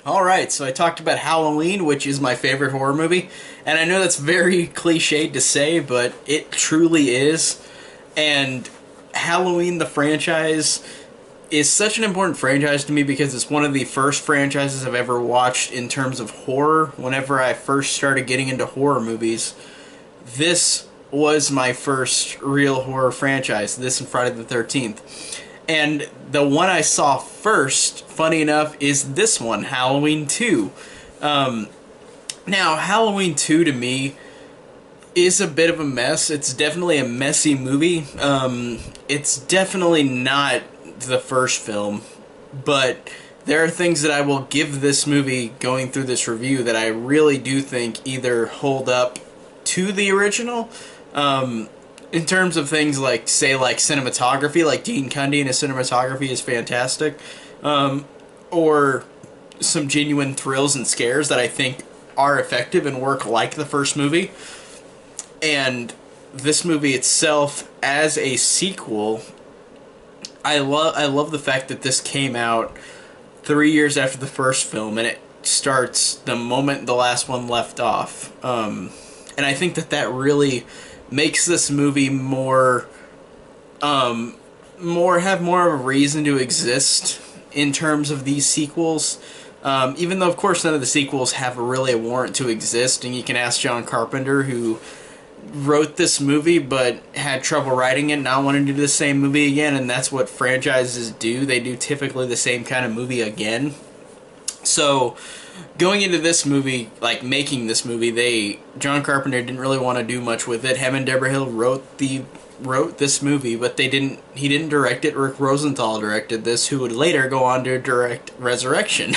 Alright, so I talked about Halloween, which is my favorite horror movie, and I know that's very cliched to say, but it truly is. And Halloween, the franchise, is such an important franchise to me because it's one of the first franchises I've ever watched in terms of horror. Whenever I first started getting into horror movies, this was my first real horror franchise, this and Friday the 13th. And the one I saw first, funny enough, is this one, Halloween 2. Now, Halloween 2 to me is a bit of a mess. It's definitely a messy movie. It's definitely not the first film, but there are things that I will give this movie going through this review that I really do think either hold up to the original, in terms of things like, say, like cinematography, like Dean Cundy and his cinematography is fantastic, or some genuine thrills and scares that I think are effective and work like the first movie. And this movie itself, as a sequel, I love the fact that this came out 3 years after the first film, and it starts the moment the last one left off. And I think that that really makes this movie have more of a reason to exist in terms of these sequels. Even though, of course, none of the sequels have really a warrant to exist, and you can ask John Carpenter, who wrote this movie but had trouble writing it, not wanting to do the same movie again, and that's what franchises do. They do typically the same kind of movie again. So, going into this movie, like making this movie, John Carpenter didn't really want to do much with it. Him and Deborah Hill wrote this movie, but he didn't direct it. Rick Rosenthal directed this, who would later go on to direct Resurrection,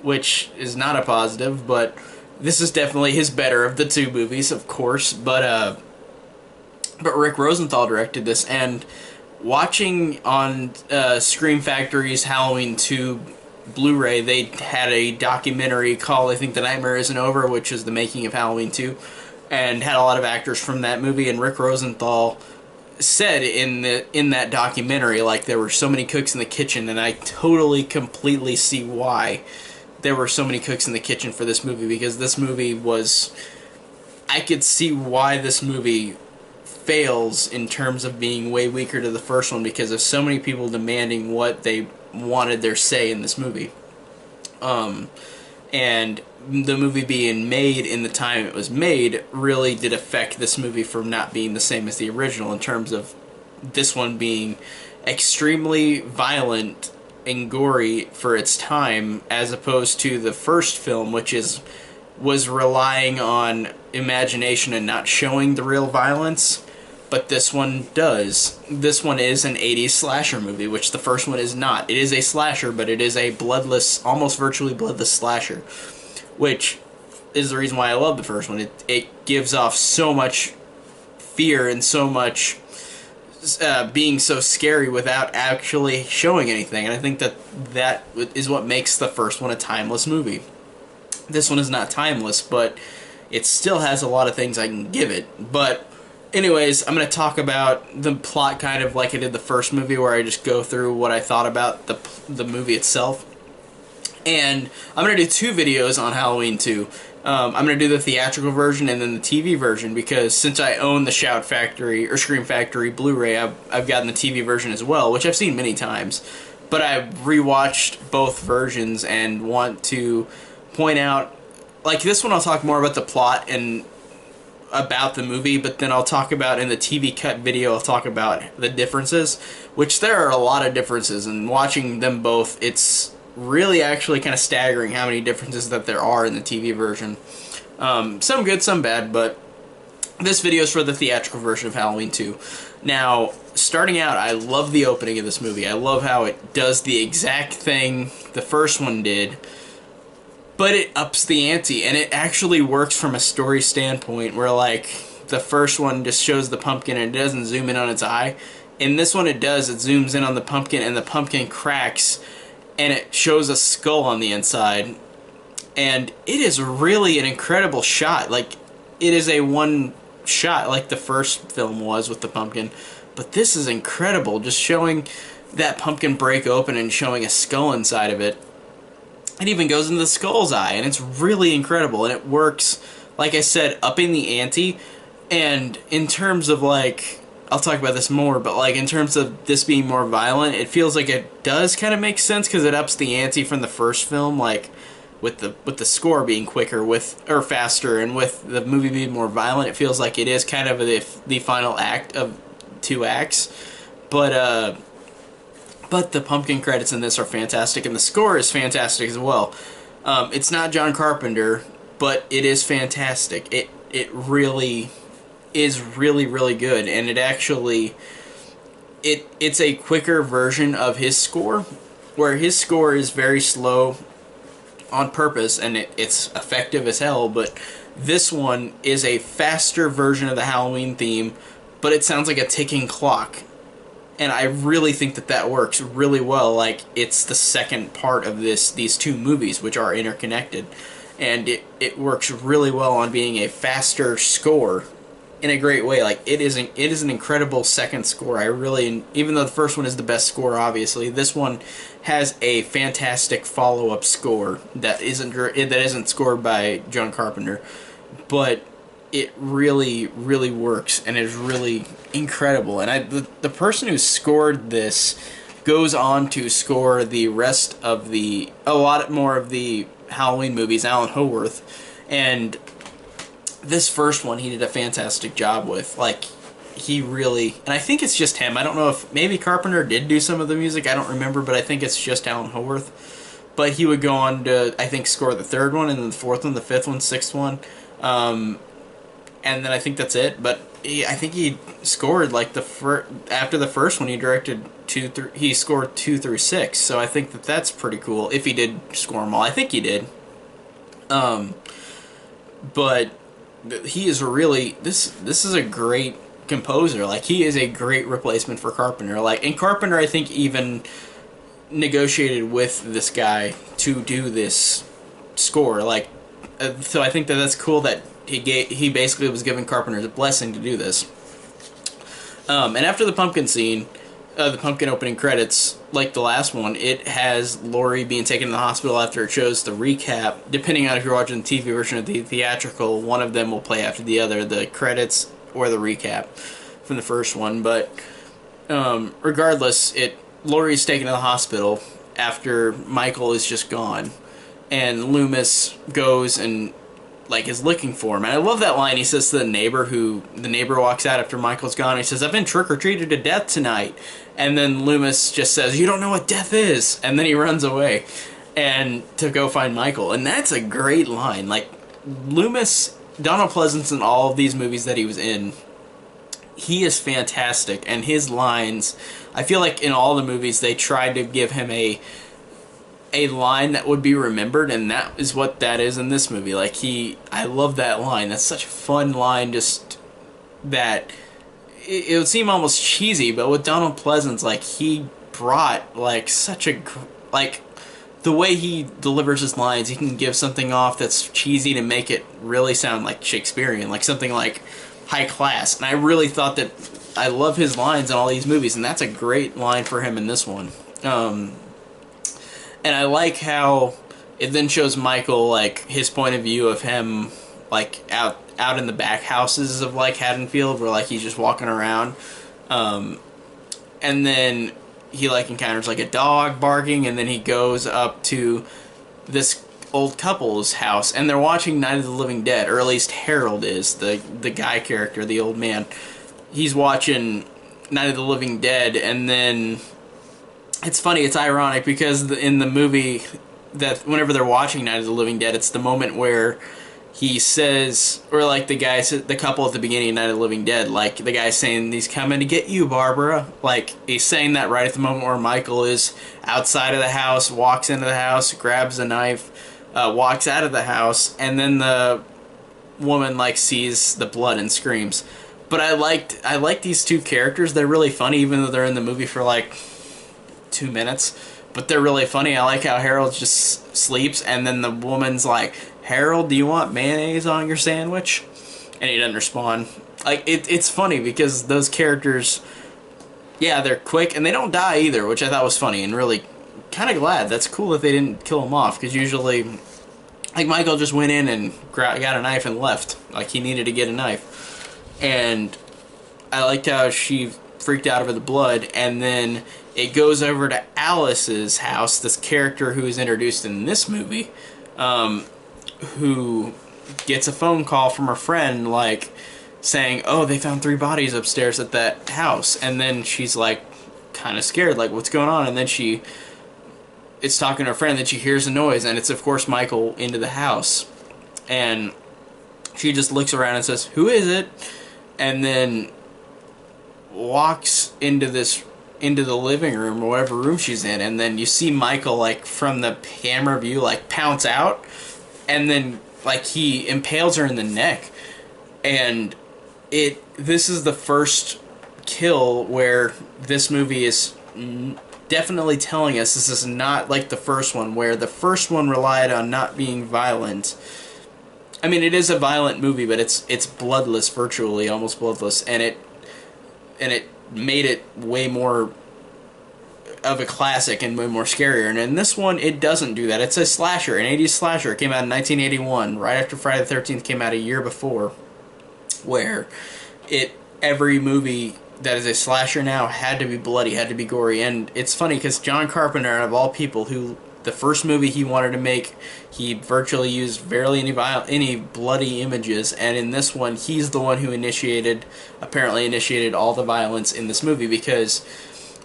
which is not a positive, but this is definitely his better of the two movies, of course. But Rick Rosenthal directed this, and watching on Scream Factory's Halloween 2 Blu-ray, they had a documentary called, I think, The Nightmare Isn't Over, which is the making of Halloween 2, and had a lot of actors from that movie. And Rick Rosenthal said in that documentary, like, there were so many cooks in the kitchen, and I totally, completely see why there were so many cooks in the kitchen for this movie, because this movie was... I could see why this movie fails in terms of being way weaker to the first one, because of so many people demanding what they wanted their say in this movie. And the movie being made in the time it was made really did affect this movie from not being the same as the original, in terms of this one being extremely violent and gory for its time, as opposed to the first film, which was relying on imagination and not showing the real violence. But this one does. This one is an 80s slasher movie, which the first one is not. It is a slasher, but it is a bloodless, almost virtually bloodless slasher, which is the reason why I love the first one. It gives off so much fear and so much being so scary without actually showing anything. And I think that is what makes the first one a timeless movie. This one is not timeless, but it still has a lot of things I can give it. But anyways, I'm going to talk about the plot kind of like I did the first movie, where I just go through what I thought about the movie itself. And I'm going to do two videos on Halloween 2. I'm going to do the theatrical version and then the TV version, because since I own the Shout Factory or Scream Factory Blu-ray, I've gotten the TV version as well, which I've seen many times. But I've rewatched both versions and want to point out, like, this one I'll talk more about the plot and about the movie, but then I'll talk about, in the TV cut video, I'll talk about the differences, which there are a lot of differences, and watching them both, it's really actually kind of staggering how many differences that there are in the TV version. Some good, some bad, but this video is for the theatrical version of Halloween 2. Now, starting out, I love the opening of this movie. I love how it does the exact thing the first one did, but it ups the ante, and it actually works from a story standpoint, where, like, the first one just shows the pumpkin and it doesn't zoom in on its eye. In this one it does. It zooms in on the pumpkin, and the pumpkin cracks, and it shows a skull on the inside. And it is really an incredible shot. Like, it is a one shot like the first film was with the pumpkin, but this is incredible, just showing that pumpkin break open and showing a skull inside of it. It even goes into the skull's eye, and it's really incredible, and it works, like I said, upping the ante. And in terms of, like, I'll talk about this more, but, like, in terms of this being more violent, it feels like it does kind of make sense, because it ups the ante from the first film, like, with the score being quicker, or faster, and with the movie being more violent, it feels like it is kind of the final act of 2 acts. But the pumpkin credits in this are fantastic, and the score is fantastic as well. It's not John Carpenter, but it is fantastic. It really is really good, and it actually it's a quicker version of his score, where his score is very slow on purpose, and it's effective as hell. But this one is a faster version of the Halloween theme, but it sounds like a ticking clock. And I really think that works really well. Like, it's the second part of these 2 movies, which are interconnected. And it works really well on being a faster score in a great way. Like, it is an incredible second score. Even though the first one is the best score, obviously, this one has a fantastic follow-up score that isn't scored by John Carpenter. But it really works, and is really incredible. And the person who scored this goes on to score the rest of a lot more of the Halloween movies, Alan Howarth, and this first one he did a fantastic job with. Like, he really, and I think it's just him. I don't know if maybe Carpenter did do some of the music, I don't remember, but I think it's just Alan Howarth. But he would go on to, I think, score the 3rd one, and then the 4th one, the 5th one, 6th one. And then I think that's it. But I think he scored, like, after the first one, he directed he scored 2 through 6. So I think that's pretty cool. If he did score them all, I think he did. But he is really, this is a great composer. Like, he is a great replacement for Carpenter. Like, and Carpenter, I think, even negotiated with this guy to do this score. Like, so I think that's cool that he basically was giving Carpenter the blessing to do this. And after the pumpkin scene, the pumpkin opening credits, like the last one, it has Laurie being taken to the hospital after it shows the recap. Depending on if you're watching the TV version or the theatrical, one of them will play after the other, the credits or the recap from the first one. But regardless, Laurie's taken to the hospital after Michael is just gone, and Loomis goes and, like, is looking for him. And I love that line he says to the neighbor walks out after Michael's gone. He says, "I've been trick-or-treated to death tonight." And then Loomis just says, "You don't know what death is." And then he runs away and to go find Michael. And that's a great line. Like, Loomis, Donald Pleasance, in all of these movies that he was in, he is fantastic. And his lines, I feel like in all the movies they tried to give him a line that would be remembered, and that is what that is in this movie. Like, I love that line. That's such a fun line, just that it would seem almost cheesy, but with Donald Pleasance, like, he brought, like, such a, like, the way he delivers his lines, he can give something off that's cheesy to make it really sound like Shakespearean, like something like high class. And I really thought that, I love his lines in all these movies, and that's a great line for him in this one. And I like how it then shows Michael, like, his point of view of him, like, out in the back houses of, like, Haddonfield, where, like, he's just walking around. And then he, like, encounters, like, a dog barking, and then he goes up to this old couple's house, and they're watching Night of the Living Dead, or at least Harold is, the guy character, the old man. He's watching Night of the Living Dead, and then it's funny, it's ironic, because in the movie, that whenever they're watching Night of the Living Dead, it's the moment where he says, or like the couple at the beginning of Night of the Living Dead, like the guy's saying, "He's coming to get you, Barbara." Like, he's saying that right at the moment where Michael is outside of the house, walks into the house, grabs a knife, walks out of the house, and then the woman, like, sees the blood and screams. But I liked these two characters. They're really funny, even though they're in the movie for like 2 minutes, but they're really funny. I like how Harold just sleeps, and then the woman's like, "Harold, do you want mayonnaise on your sandwich?" And he doesn't respond. Like, it's funny because those characters, yeah, they're quick, and they don't die either, which I thought was funny and really kind of glad. That's cool that they didn't kill him off, because usually, like, Michael just went in and got a knife and left. Like, he needed to get a knife. And I liked how she freaked out over the blood, and then it goes over to Alice's house, this character who is introduced in this movie, who gets a phone call from her friend, like, saying, oh, they found 3 bodies upstairs at that house. And then she's, like, kind of scared, like, what's going on? And then it's talking to her friend, that she hears a noise, and it's, of course, Michael into the house. And she just looks around and says, who is it? And then walks into the living room, or whatever room she's in, and then you see Michael, like, from the camera view, like, pounce out, and then, like, he impales her in the neck. And this is the first kill where this movie is definitely telling us this is not like the first one, where the first one relied on not being violent. I mean, it is a violent movie, but it's bloodless, virtually, almost bloodless, and it made it way more of a classic and way more scarier. And in this one, it doesn't do that. It's a slasher, an 80s slasher. It came out in 1981, right after Friday the 13th came out a year before, where every movie that is a slasher now had to be bloody, had to be gory. And it's funny because John Carpenter, of all people, who the first movie he wanted to make, he virtually used barely any bloody images, and in this one, he's the one who apparently initiated all the violence in this movie, because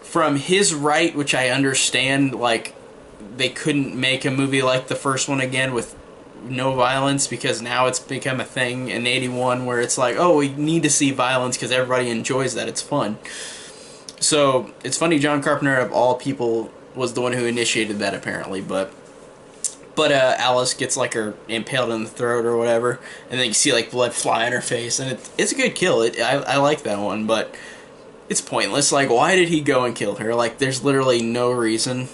from his right, which I understand, like, they couldn't make a movie like the first one again with no violence, because now it's become a thing in 81 where it's like, oh, we need to see violence because everybody enjoys that, it's fun. So it's funny, John Carpenter, of all people, was the one who initiated that, apparently. But Alice gets, like, her impaled in the throat or whatever, and then you see, like, blood fly in her face, and it's a good kill. I like that one, but it's pointless. Like, why did he go and kill her? Like, there's literally no reason.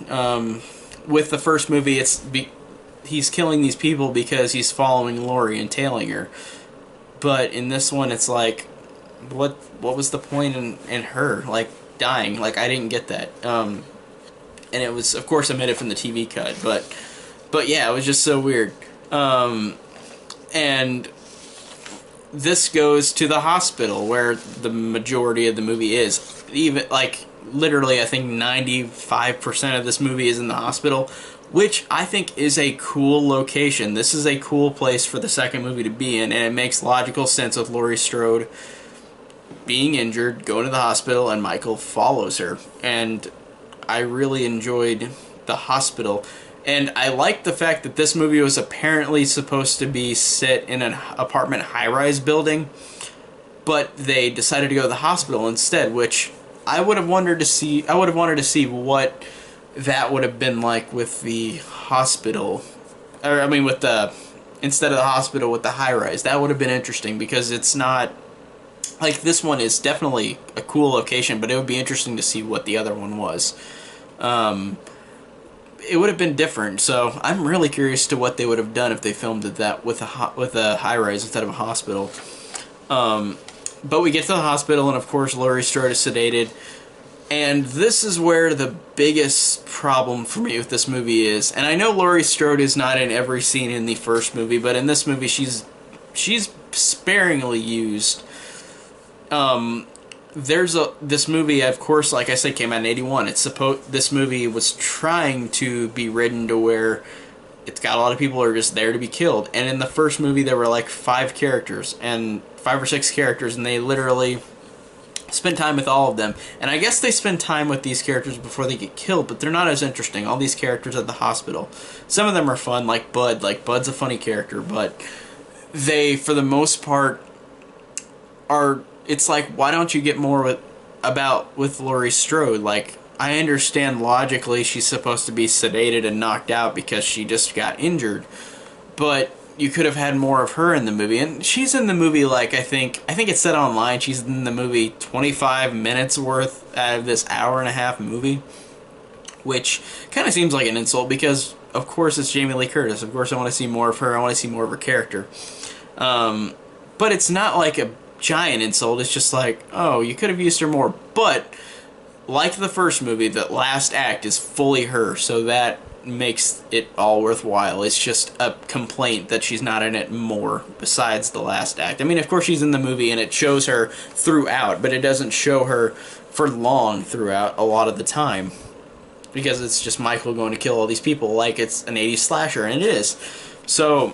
With the first movie, he's killing these people because he's following Laurie and tailing her. But in this one, it's like, what was the point in her, like, dying? Like, I didn't get that. And it was, of course, omitted from the TV cut, but yeah, it was just so weird. And this goes to the hospital, where the majority of the movie is. Even, like, literally, I think 95% of this movie is in the hospital, which I think is a cool location. This is a cool place for the second movie to be in, and it makes logical sense with Laurie Strode being injured, going to the hospital, and Michael follows her. And I really enjoyed the hospital. And I liked the fact that this movie was apparently supposed to be set in an apartment high-rise building, but they decided to go to the hospital instead, which I would have wanted to see what that would have been like with the hospital, or I mean with the, instead of the hospital, with the high-rise. That would have been interesting, because it's not, like, this one is definitely a cool location, but it would be interesting to see what the other one was. It would have been different, so I'm really curious to what they would have done if they filmed it that with a high-rise instead of a hospital. But we get to the hospital, and of course Laurie Strode is sedated. And this is where the biggest problem for me with this movie is. And I know Laurie Strode is not in every scene in the first movie, but in this movie she's sparingly used. This movie, of course, like I said, came out in 81. This movie was trying to be written to where it's got a lot of people who are just there to be killed. And in the first movie there were like 5 or 6 characters, and they literally spend time with all of them. And I guess they spend time with these characters before they get killed, but they're not as interesting. All these characters at the hospital, some of them are fun, like Bud. Like, Bud's a funny character, but they, for the most part, are, it's like, why don't you get more with Laurie Strode? Like, I understand logically she's supposed to be sedated and knocked out because she just got injured, but you could have had more of her in the movie. And she's in the movie, like, I think it said online, she's in the movie 25 minutes worth out of this hour-and-a-half movie, which kind of seems like an insult, because of course it's Jamie Lee Curtis. Of course I want to see more of her. I want to see more of her character. But it's not like a giant insult. It's just like, oh, you could have used her more. But like the first movie, the last act is fully her, so that makes it all worthwhile. It's just a complaint that she's not in it more besides the last act. I mean, of course she's in the movie and it shows her throughout, but it doesn't show her for long throughout a lot of the time, because it's just Michael going to kill all these people like it's an 80s slasher, and it is. So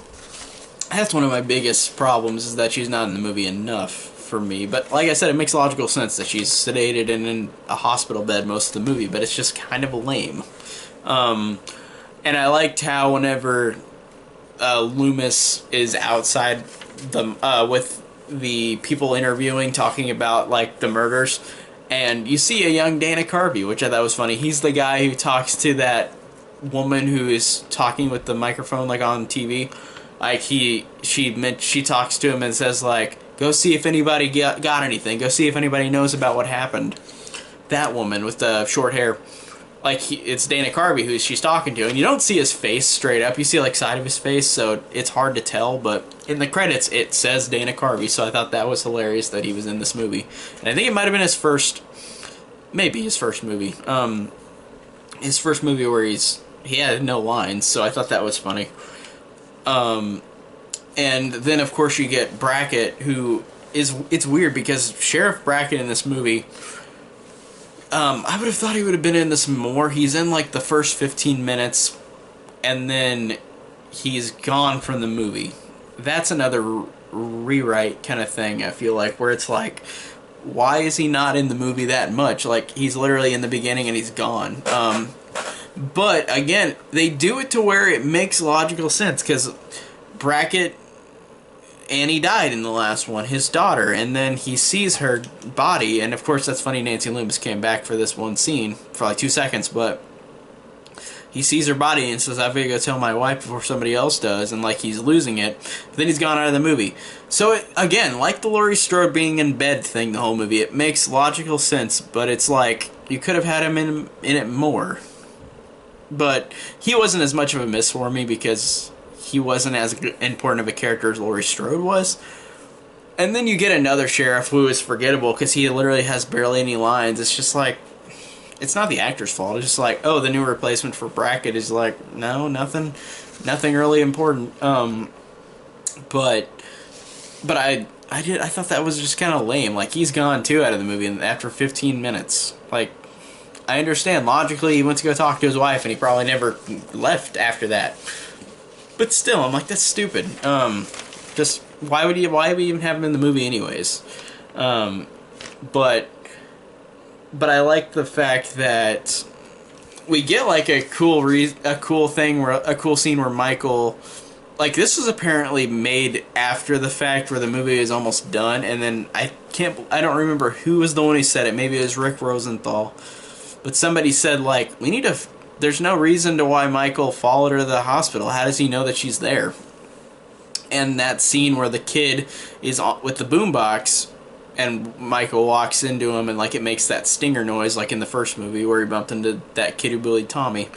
that's one of my biggest problems, is that she's not in the movie enough for me. But like I said, it makes logical sense that she's sedated and in a hospital bed most of the movie, but it's just kind of lame. And I liked how whenever Loomis is outside the with the people interviewing, talking about like the murders, and you see a young Dana Carvey, which I thought was funny. He's the guy who talks to that woman who is talking with the microphone like on TV. Like she talks to him and says like, "Go see if anybody got anything. Go see if anybody knows about what happened." That woman with the short hair. Like, it's Dana Carvey who she's talking to, and you don't see his face straight up. You see, like, side of his face, so it's hard to tell, but in the credits, it says Dana Carvey, so I thought that was hilarious that he was in this movie. And I think it might have been his first, maybe his first movie. His first movie where he had no lines, so I thought that was funny. And then, of course, you get Brackett, who it's weird, because Sheriff Brackett in this movie, I would have thought he would have been in this more. He's in like the first 15 minutes, and then he's gone from the movie. That's another rewrite kind of thing, I feel like, where it's like, why is he not in the movie that much? Like, he's literally in the beginning and he's gone. But again, they do it to where it makes logical sense, because Brackett, Annie died in the last one, his daughter, and then he sees her body, and of course that's funny, Nancy Loomis came back for this one scene for like 2 seconds, but he sees her body and says, "I've got to go tell my wife before somebody else does," and like he's losing it, but then he's gone out of the movie. So it, again, like the Laurie Strode being in bed thing the whole movie, it makes logical sense, but it's like, you could have had him in it more. But he wasn't as much of a miss for me, because he wasn't as important of a character as Laurie Strode was. And then you get another sheriff who is forgettable because he literally has barely any lines. It's just like, it's not the actor's fault. It's just like, oh, the new replacement for Brackett is like, no, nothing really important. But I thought that was just kind of lame. Like, he's gone too out of the movie after 15 minutes. Like, I understand logically he went to go talk to his wife and he probably never left after that. But still, I'm like, that's stupid. Just, why would we even have him in the movie anyways? But I like the fact that we get like a cool scene where Michael, like, this was apparently made after the fact, where the movie is almost done, and then I don't remember who was the one who said it. Maybe it was Rick Rosenthal, but somebody said like, there's no reason to why Michael followed her to the hospital. How does he know that she's there? And that scene where the kid is with the boombox and Michael walks into him and like it makes that stinger noise like in the first movie where he bumped into that kid who bullied Tommy.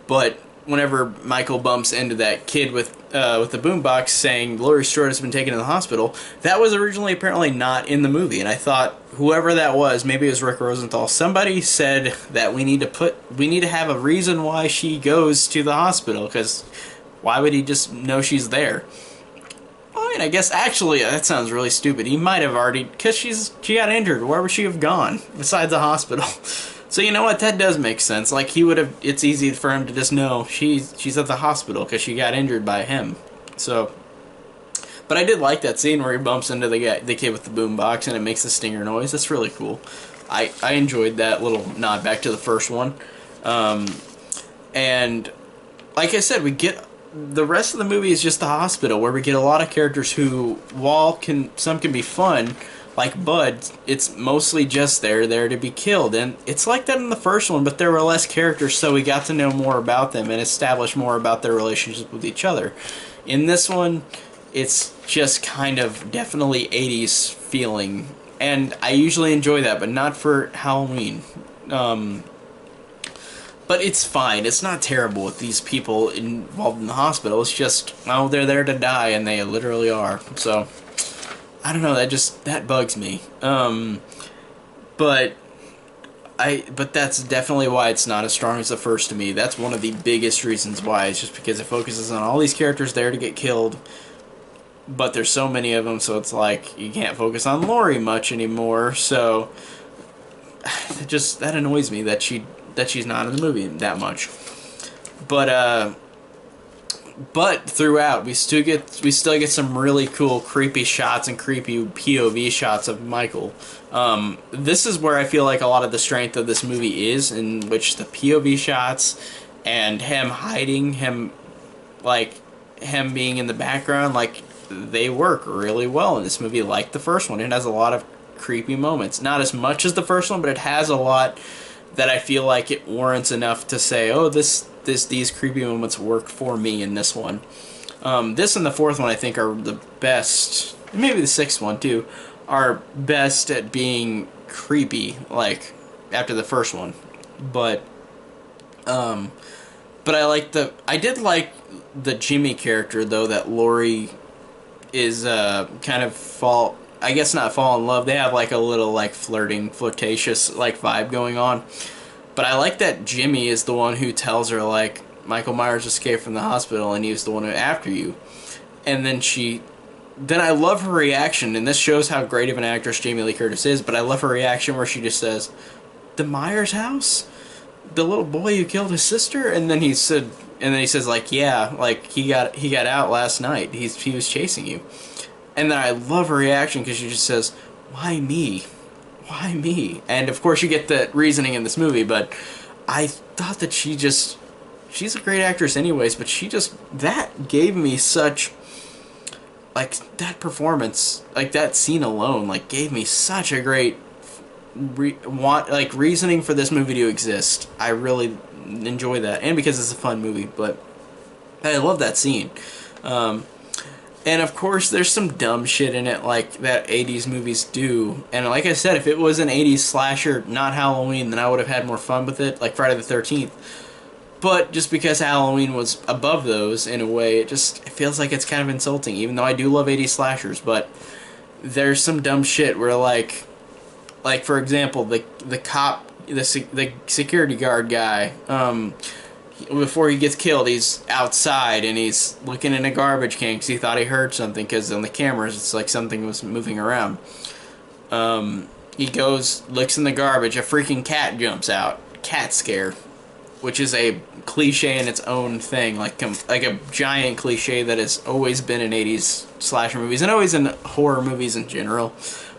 But whenever Michael bumps into that kid with the boombox saying Laurie Strode has been taken to the hospital, that was originally apparently not in the movie. And I thought, whoever that was, maybe it was Rick Rosenthal, somebody said that we need to have a reason why she goes to the hospital, because why would he just know she's there? I mean, I guess actually that sounds really stupid. He might have already, because she got injured. Where would she have gone besides the hospital? So you know what? That does make sense. Like, he would have. It's easy for him to just know she's at the hospital because she got injured by him. So, but I did like that scene where he bumps into the kid with the boombox and it makes the stinger noise. That's really cool. I enjoyed that little nod back to the first one. And like I said, we get the rest of the movie is just the hospital, where we get a lot of characters who, while some can be fun, like Bud, it's mostly just there to be killed. And it's like that in the first one, but there were less characters, so we got to know more about them and establish more about their relationship with each other. In this one, it's just kind of definitely 80s feeling, and I usually enjoy that, but not for Halloween. But it's fine. It's not terrible with these people involved in the hospital. It's just, oh, they're there to die, and they literally are. So, I don't know, that bugs me. But but that's definitely why it's not as strong as the first to me. That's one of the biggest reasons why. It's just because it focuses on all these characters there to get killed, but there's so many of them, so it's like you can't focus on Lori much anymore. So that annoys me that she's not in the movie that much. But throughout we still get some really cool creepy shots and creepy POV shots of Michael. This is where I feel like a lot of the strength of this movie is, in which the POV shots and him hiding, him being in the background, like, they work really well in this movie, like the first one. It has a lot of creepy moments. Not as much as the first one, but it has a lot that I feel like it warrants enough to say, oh, these creepy moments work for me in this one. This and the fourth one I think are the best, maybe the sixth one too, are best at being creepy, like, after the first one. But I did like the Jimmy character, though, that Lori is kind of I guess not fall in love. They have like a little like flirtatious like vibe going on. But I like that Jimmy is the one who tells her, like, Michael Myers escaped from the hospital and he was the one who after you. And then I love her reaction, and this shows how great of an actress Jamie Lee Curtis is, but I love her reaction where she just says, "The Myers house? The little boy who killed his sister?" And then he says, like, "Yeah, like, he got out last night. He was chasing you." And then I love her reaction because she just says, "Why me? Why me?" And of course you get the reasoning in this movie, but I thought that she's a great actress anyways, but that gave me such, like, that performance, like, that scene alone, like, gave me such a great reasoning for this movie to exist. I really enjoy that, and because it's a fun movie, but I love that scene. And of course, there's some dumb shit in it, like that 80s movies do. And like I said, if it was an 80s slasher, not Halloween, then I would have had more fun with it, like Friday the 13th. But just because Halloween was above those, in a way, it feels like it's kind of insulting, even though I do love 80s slashers. But there's some dumb shit where, like for example, the cop, the security guard guy, before he gets killed, he's outside and he's looking in a garbage can because he thought he heard something, because on the cameras it's like something was moving around. He goes, looks in the garbage, a freaking cat jumps out. Cat scare, which is a cliche in its own thing, like a giant cliche that has always been in 80s slasher movies and always in horror movies in general,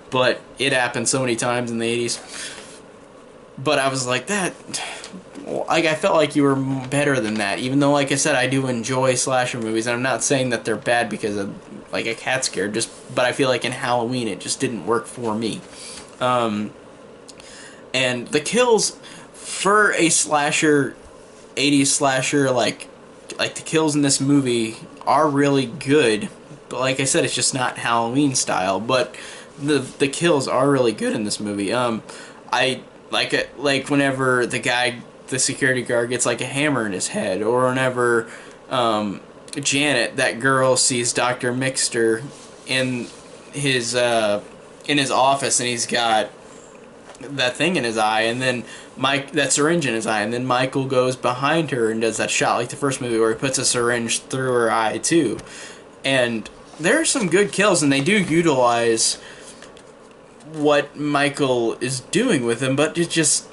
but it happened so many times in the 80s. But I was like, I felt like you were better than that, even though, like I said, I do enjoy slasher movies, and I'm not saying that they're bad because of, like, a cat scare, but I feel like in Halloween it just didn't work for me. And the kills for a slasher, 80s slasher, like the kills in this movie are really good, but like I said, it's just not Halloween style, but the kills are really good in this movie. I like whenever the security guard gets like a hammer in his head, or whenever Janet, that girl, sees Dr. Mixter in his office and he's got that thing in his eye, and then that syringe in his eye, and then Michael goes behind her and does that shot like the first movie where he puts a syringe through her eye too. And there are some good kills, and they do utilize what Michael is doing with him, but it's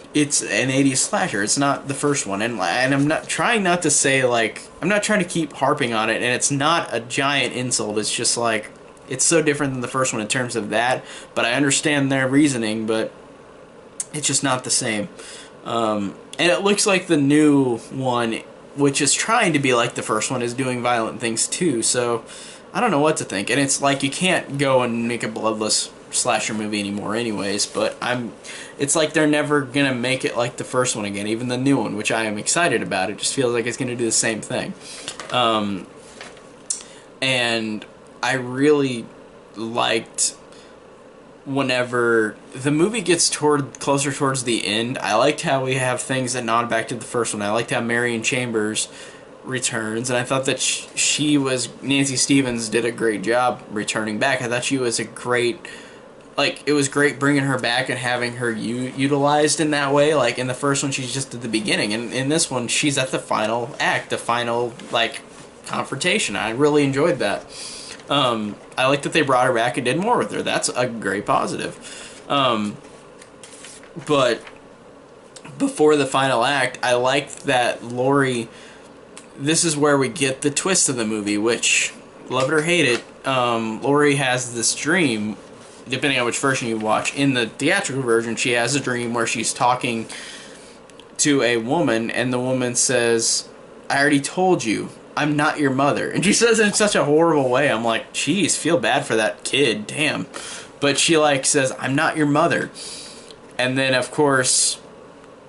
an 80s slasher. It's not the first one, and I'm not trying not to say, like, I'm not trying to keep harping on it, and it's not a giant insult. It's just like, it's so different than the first one in terms of that, but I understand their reasoning, but it's just not the same. And it looks like the new one, which is trying to be like the first one, is doing violent things too, so I don't know what to think. And it's like, you can't go and make a bloodless slasher movie anymore anyways, but it's like they're never gonna make it like the first one again, even the new one, which I am excited about. It just feels like it's gonna do the same thing. And I really liked whenever the movie gets closer towards the end. I liked how we have things that nod back to the first one. I liked how Marion Chambers returns, and I thought that Nancy Stevens did a great job returning back. I thought she was a great like, it was great bringing her back and having her utilized in that way. Like, in the first one, she's just at the beginning, and in this one, she's at the final act, the final, like, confrontation. I really enjoyed that. I like that they brought her back and did more with her. That's a great positive. But before the final act, I liked that Laurie... This is where we get the twist of the movie, which, love it or hate it, Laurie has this dream, depending on which version you watch. In the theatrical version, she has a dream where she's talking to a woman, and the woman says, I already told you, I'm not your mother. And she says it in such a horrible way. I'm like, geez, feel bad for that kid, damn. But she, like, says, I'm not your mother. And then, of course...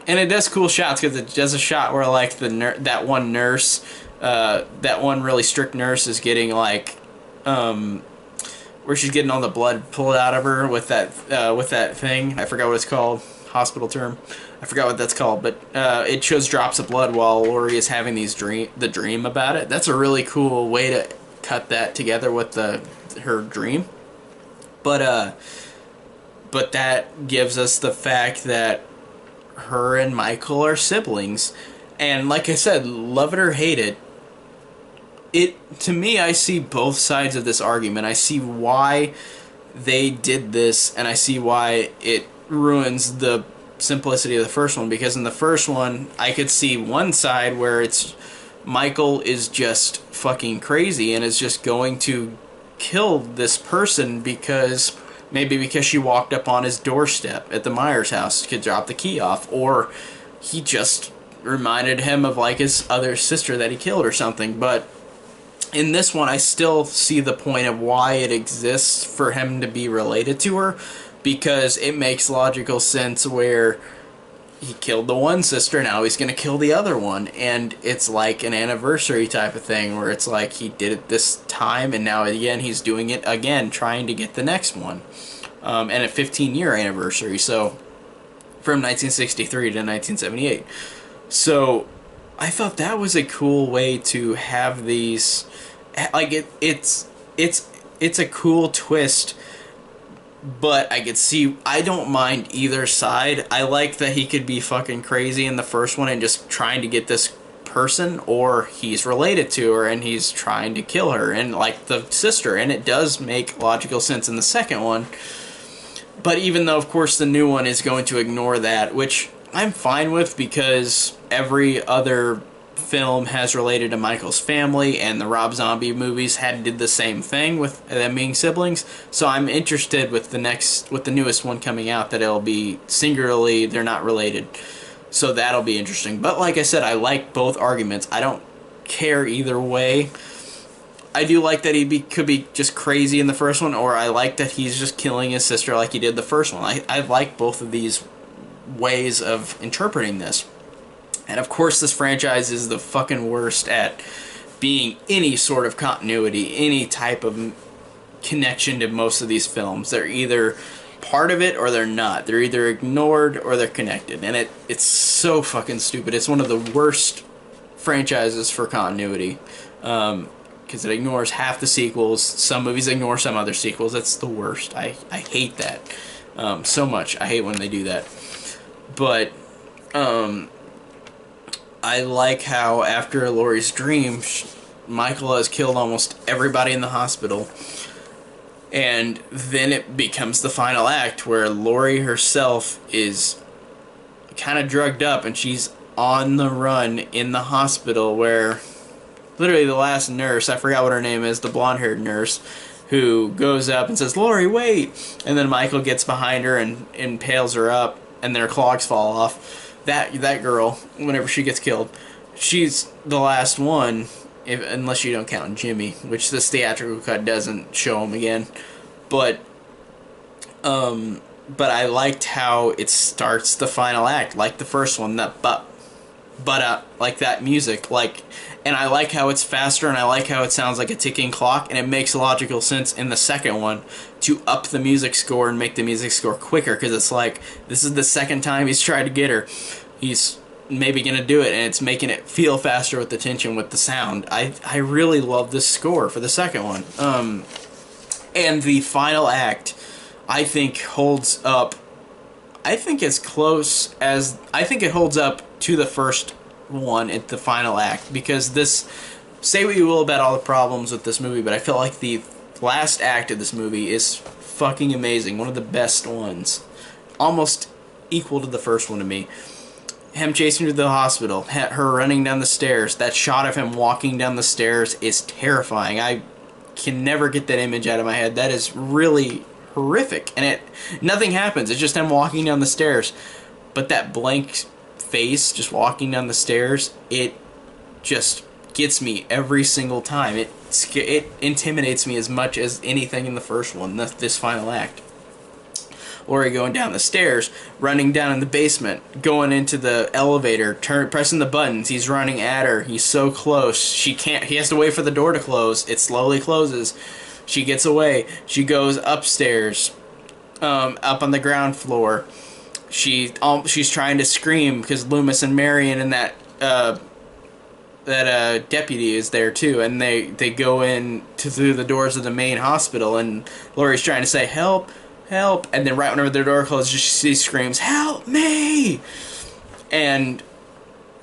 And it does cool shots, because it does a shot where, like, that one nurse, that one really strict nurse is getting, like, where she's getting all the blood pulled out of her with that thing. I forgot what it's called, hospital term. I forgot what that's called, but it shows drops of blood while Laurie is having the dream about it. That's a really cool way to cut that together with her dream. But that gives us the fact that her and Michael are siblings, and like I said, love it or hate it, to me, I see both sides of this argument. I see why they did this, and I see why it ruins the simplicity of the first one, because in the first one, I could see one side where it's Michael is just fucking crazy and is just going to kill this person because... Maybe because she walked up on his doorstep at the Myers house to drop the key off, or he just reminded him of, like, his other sister that he killed or something. But in this one, I still see the point of why it exists for him to be related to her, because it makes logical sense where he killed the one sister, now he's going to kill the other one, and it's like an anniversary type of thing where it's like he did it this time and now again he's doing it again, trying to get the next one, and a 15-year anniversary, so from 1963 to 1978. So I thought that was a cool way to have these, like, it's a cool twist. But I could see, I don't mind either side. I like that he could be fucking crazy in the first one and just trying to get this person, or he's related to her and he's trying to kill her, and like the sister, and it does make logical sense in the second one. But even though, of course, the new one is going to ignore that, which I'm fine with, because every other film has related to Michael's family, and the Rob Zombie movies did the same thing with them being siblings. So I'm interested with the newest one coming out, that it'll be singularly, they're not related. So that'll be interesting. But like I said, I like both arguments. I don't care either way. I do like that he could be just crazy in the first one, or I like that he's just killing his sister like he did the first one. I like both of these ways of interpreting this. And of course, this franchise is the fucking worst at being any sort of continuity, any type of connection to most of these films. They're either part of it or they're not. They're either ignored or they're connected. And it's so fucking stupid. It's one of the worst franchises for continuity, because it ignores half the sequels. Some movies ignore some other sequels. That's the worst. I hate that so much. I hate when they do that. But... I like how after Laurie's dream, Michael has killed almost everybody in the hospital, and then it becomes the final act where Laurie herself is kind of drugged up and she's on the run in the hospital, where literally the last nurse, I forgot what her name is, the blonde-haired nurse, who goes up and says, Laurie, wait! And then Michael gets behind her and impales her up, and then her clogs fall off. That girl, whenever she gets killed, she's the last one, unless you don't count Jimmy, which this theatrical cut doesn't show him again. But I liked how it starts the final act, like the first one, that like that music, and I like how it's faster, and I like how it sounds like a ticking clock, and it makes logical sense in the second one to up the music score and make the music score quicker, because it's like, this is the second time he's tried to get her. He's maybe gonna do it, and it's making it feel faster with the tension, with the sound. I really love this score for the second one. And the final act, I think holds up. I think as close as I think it holds up to the first one at the final act, because this, say what you will about all the problems with this movie, but I feel like the last act of this movie is fucking amazing. One of the best ones. Almost equal to the first one to me. Him chasing her to the hospital, her running down the stairs. That shot of him walking down the stairs is terrifying. I can never get that image out of my head. That is really horrific. And nothing happens. It's just him walking down the stairs. But that blank face just walking down the stairs, it just gets me every single time. It intimidates me as much as anything in the first one, this final act. Laurie going down the stairs, running down in the basement, going into the elevator, pressing the buttons. He's running at her. He's so close. She can't. He has to wait for the door to close. It slowly closes. She gets away. She goes upstairs, up on the ground floor. She's trying to scream because Loomis and Marion and that deputy is there too, and they go in through the doors of the main hospital, and Laurie's trying to say help, help, and then right whenever the door closes, she screams, help me! And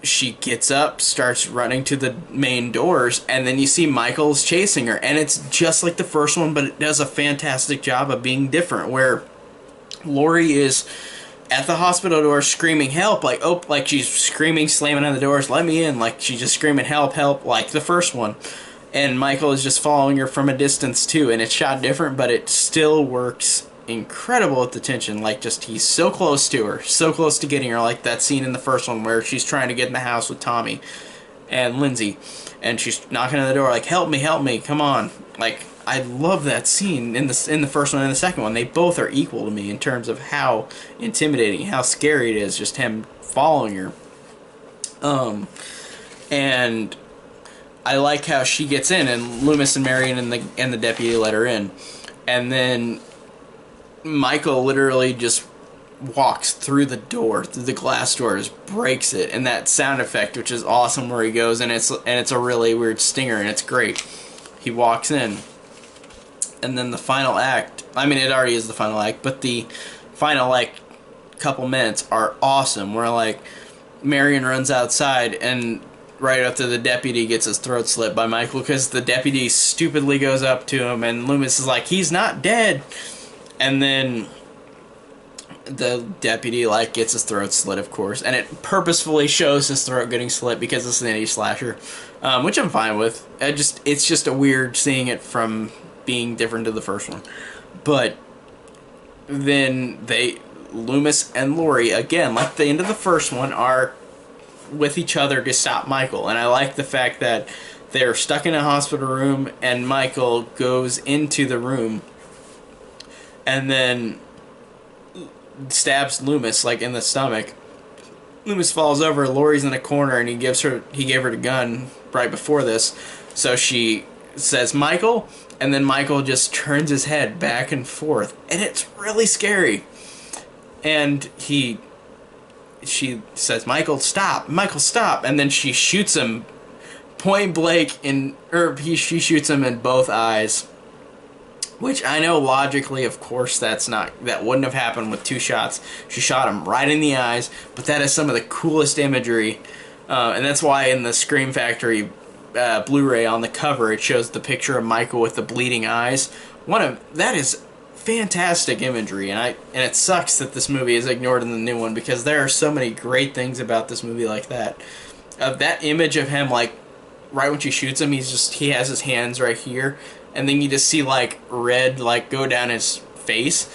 she gets up, starts running to the main doors, and then you see Michael's chasing her, and it's just like the first one, but it does a fantastic job of being different, where Laurie is at the hospital door screaming help, like she's screaming, slamming on the doors, let me in, like she's just screaming help, help, like the first one. And Michael is just following her from a distance too, and it's shot different, but it still works incredible at the tension. Like, just he's so close to her, so close to getting her, like that scene in the first one where she's trying to get in the house with Tommy and Lindsay, and she's knocking on the door like, help me, come on. Like, I love that scene in the first one and the second one. They both are equal to me in terms of how intimidating, how scary it is, just him following her. And I like how she gets in, and Loomis and Marion and the deputy let her in, and then Michael literally just walks through the door, through the glass door, just breaks it, and that sound effect, which is awesome, where he goes, and it's a really weird stinger, and it's great. He walks in, and then the final act, I mean, it already is the final act, but the final, like, couple minutes are awesome, where, like, Marion runs outside, and right after the deputy gets his throat slit by Michael, because the deputy stupidly goes up to him, and Loomis is like, he's not dead, and then the deputy, like, gets his throat slit, of course, and it purposefully shows his throat getting slit because it's an 80s slasher, which I'm fine with. It's just a weird seeing it from being different to the first one. But then Loomis and Laurie, again, like the end of the first one, are with each other to stop Michael, and I like the fact that they're stuck in a hospital room, and Michael goes into the room and then stabs Loomis, like, in the stomach. Loomis falls over, Laurie's in a corner, and he gave her the gun right before this, so she says, Michael, and then Michael just turns his head back and forth, and it's really scary. And she says, Michael, stop, and then she shoots him point blank she shoots him in both eyes. Which I know logically, of course, that wouldn't have happened with two shots. She shot him right in the eyes, but that is some of the coolest imagery, and that's why in the Scream Factory Blu-ray on the cover it shows the picture of Michael with the bleeding eyes. That is fantastic imagery, and it sucks that this movie is ignored in the new one, because there are so many great things about this movie like that. That image of him, like, right when she shoots him, he has his hands right here, and then you just see, like, red, like, go down his face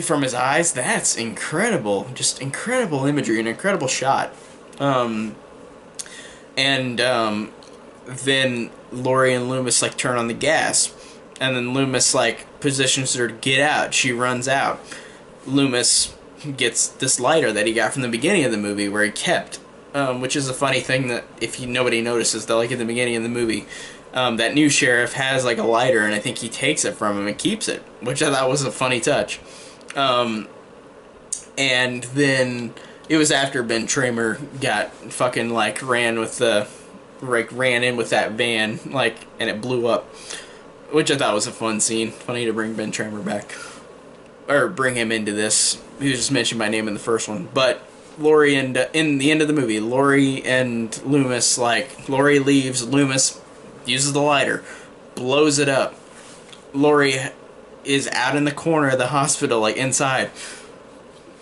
from his eyes. That's incredible. Just incredible imagery, an incredible shot. Then Laurie and Loomis, like, turn on the gas, and then Loomis, like, positions her to get out. She runs out. Loomis gets this lighter that he got from the beginning of the movie, where he kept, which is a funny thing that nobody notices, that, like, at the beginning of the movie, that new sheriff has, like, a lighter, and I think he takes it from him and keeps it, which I thought was a funny touch. And then it was after Ben Tramer got fucking, like, ran in with that van, like, and it blew up, which I thought was a fun scene. Funny to bring Ben Tramer back. or bring him into this. He was just mentioned by name in the first one, but Laurie and in the end of the movie, Laurie and Loomis, like, Laurie leaves, Loomis uses the lighter, blows it up. Laurie is out in the corner of the hospital, like inside.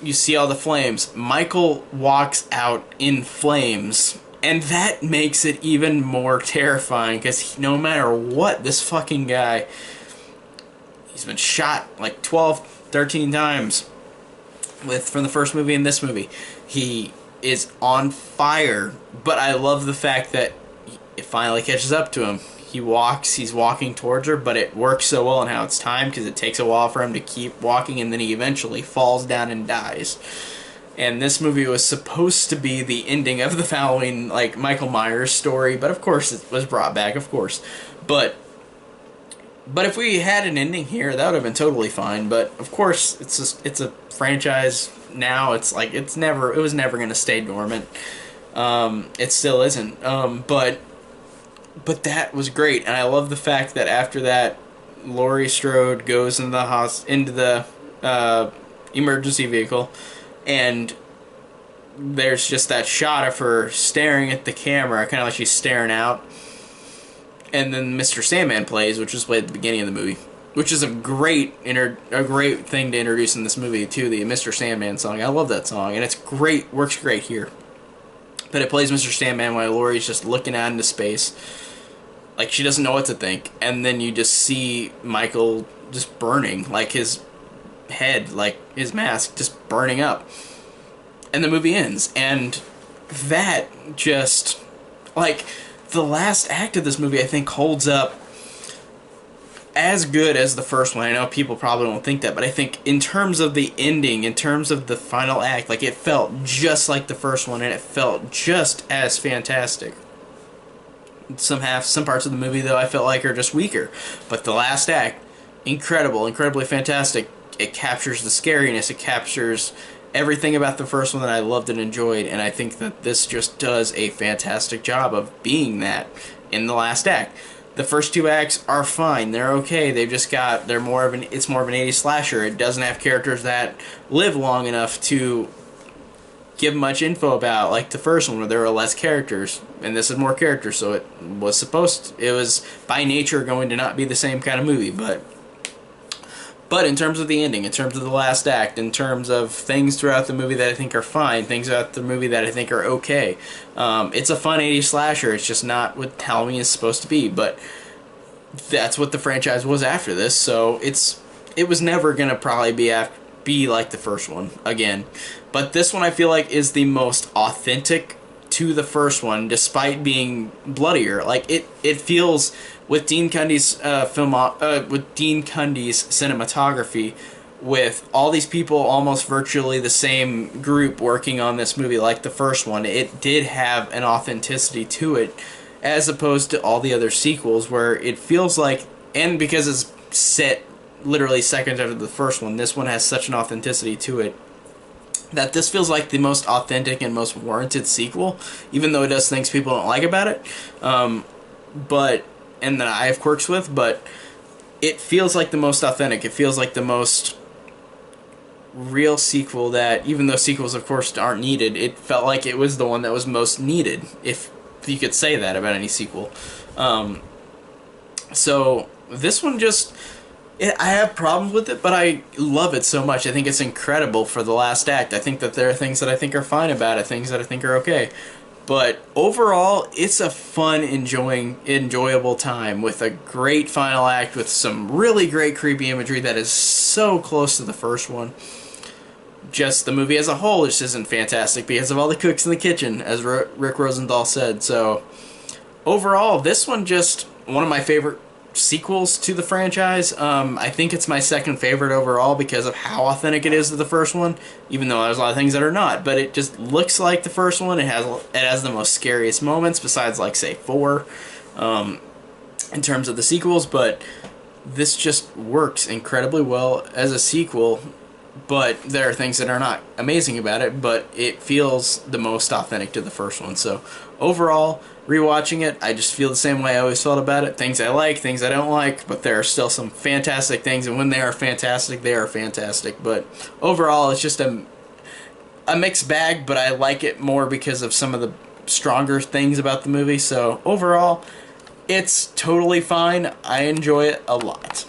You see all the flames. Michael walks out in flames, and that makes it even more terrifying, because no matter what, this fucking guy, he's been shot like 12, 13 times from the first movie and this movie. He is on fire, but I love the fact that it finally catches up to him. He's walking towards her, but it works so well in how it's timed, because it takes a while for him to keep walking, and then he eventually falls down and dies. And this movie was supposed to be the ending of the following, like, Michael Myers story, but of course it was brought back, of course. But if we had an ending here, that would have been totally fine. But of course, it's a franchise now. It's like it was never going to stay dormant. It still isn't. But that was great, and I love the fact that after that, Laurie Strode goes into the emergency vehicle, and there's just that shot of her staring at the camera, kind of like she's staring out. And then Mr. Sandman plays, which was played at the beginning of the movie, which is a great thing to introduce in this movie too. The Mr. Sandman song, I love that song, and it's great, works great here. But it plays Mr. Sandman while Laurie's just looking out into space, like she doesn't know what to think, and then you just see Michael just burning, like his head, like his mask, just burning up, and the movie ends, and that just, like, the last act of this movie, I think, holds up as good as the first one. I know people probably don't think that, but I think in terms of the ending, in terms of the final act, like, it felt just like the first one, and it felt just as fantastic. Some parts of the movie, though, I felt like are just weaker, but the last act, incredibly fantastic. It captures the scariness, it captures everything about the first one that I loved and enjoyed, and I think that this just does a fantastic job of being that in the last act. The first two acts are fine, they're okay, it's more of an 80s slasher. It doesn't have characters that live long enough to give much info about, like the first one where there were less characters, and this is more characters, so it was by nature going to not be the same kind of movie, but in terms of the ending, in terms of the last act, in terms of things throughout the movie that I think are fine, things about the movie that I think are okay, it's a fun 80s slasher. It's just not what Halloween is supposed to be, but that's what the franchise was after this, so it was never going to probably be like the first one again. But this one I feel like is the most authentic to the first one, despite being bloodier. Like, it feels, with Dean Cundy's cinematography, with all these people, almost virtually the same group working on this movie like the first one, it did have an authenticity to it, as opposed to all the other sequels where it feels like, and because it's set literally seconds after the first one, this one has such an authenticity to it that this feels like the most authentic and most warranted sequel, even though it does things people don't like about it, and that I have quirks with, but it feels like the most authentic. It feels like the most real sequel that, even though sequels of course aren't needed, it felt like it was the one that was most needed, if you could say that about any sequel. So this one just, I have problems with it, but I love it so much. I think it's incredible for the last act. I think that there are things that I think are fine about it, things that I think are okay. But overall, it's a fun, enjoyable time with a great final act with some really great creepy imagery that is so close to the first one. Just the movie as a whole just isn't fantastic because of all the cooks in the kitchen, as Rick Rosenthal said. So overall, this one just one of my favorite sequels to the franchise. I think it's my second favorite overall because of how authentic it is to the first one, even though there's a lot of things that are not, but it just looks like the first one. It has the most scariest moments besides, like, say 4 in terms of the sequels, but this just works incredibly well as a sequel, but there are things that are not amazing about it, but it feels the most authentic to the first one. So overall, rewatching it, I just feel the same way I always felt about it. Things I like, things I don't like, but there are still some fantastic things, and when they are fantastic, they are fantastic. But overall, it's just a mixed bag, but I like it more because of some of the stronger things about the movie. So overall, it's totally fine. I enjoy it a lot.